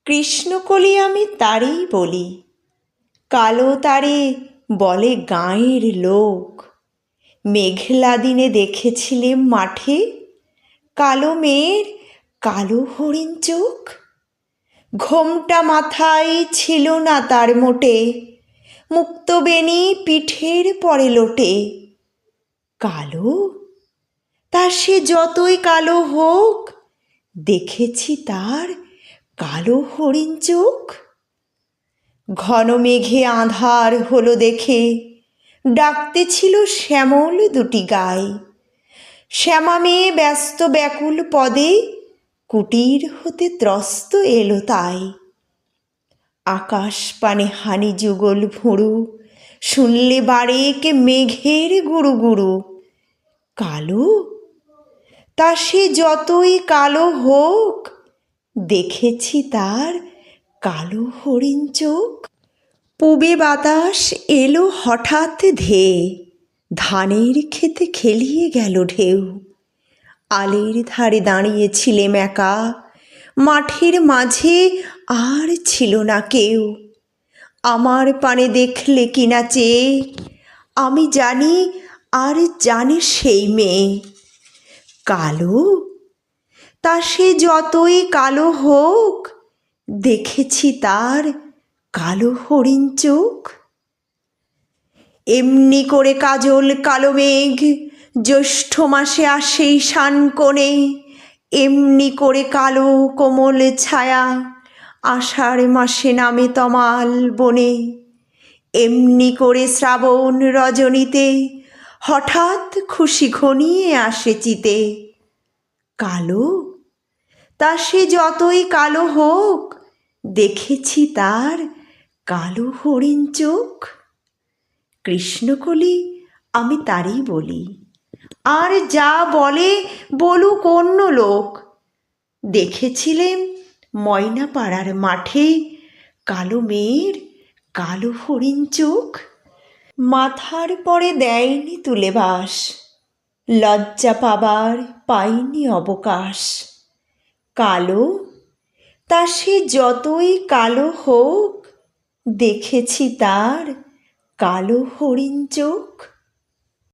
কৃষ্ণকলি আমি তারেই বলি, কালো তারে বলে গাঁয়ের লোক। মেঘলা দিনে দেখেছিলেম মাঠে কালো মেয়ের কালো হরিণ চোখ। ঘোমটা মাথায় ছিল না তার মোটে, মুক্তবেণী পিঠের পরে লোটে। কালো, তা সে যতই কালো হোক, দেখেছি তার কালো হরিণ চোখ। ঘন মেঘে আঁধার হলো দেখে, ডাকতেছিল শ্যামল দুটি গাই। শ্যামা মেয়ে ব্যস্ত ব্যাকুল পদে, কুটির হতে ত্রস্ত এলো তাই। আকাশ পানে হানি যুগল ভুরু, শুনলে বারেক মেঘের গুরু গুরু। কালো, তা সে যতই কালো হোক, দেখেছি তার কালো হরিণ চোখ। পূবে বাতাস এলো হঠাৎ ধেয়ে, ধানের ক্ষেতে খেলিয়ে গেল ঢেউ। আলের ধারে দাঁড়িয়েছিলেম একা, মাঠের মাঝে আর ছিল না কেউ। আমার পানে দেখলে কিনা চেয়ে, আমি জানি আর জানে সেই মেয়ে। কালো, তা সে যতই কালো হোক, দেখেছি তার কালো হরিণ চোখ। এমনি করে কাজল কালো মেঘ জ্যৈষ্ঠ মাসে আসে ঈশান কোণে। এমনি করে কালো কোমল ছায়া আষাঢ় মাসে নামে তমাল বনে। এমনি করে শ্রাবণ রজনীতে হঠাৎ খুশি ঘনিয়ে আসে চিতে। কালো, তা সে যতই কালো হোক, দেখেছি তার কালো হরিণ চোখ। কৃষ্ণকলি আমি তারই বলি, আর যা বলে বলুক অন্য লোক। দেখেছিলেম ময়নাপাড়ার মাঠে কালো মেয়ের কালো হরিণ চোখ। মাথার পরে দেয়নি তুলে বাস, লজ্জা পাবার পাইনি অবকাশ। কালো, তা সে যতই কালো হোক, দেখেছি তার কালো হরিণ চোখ।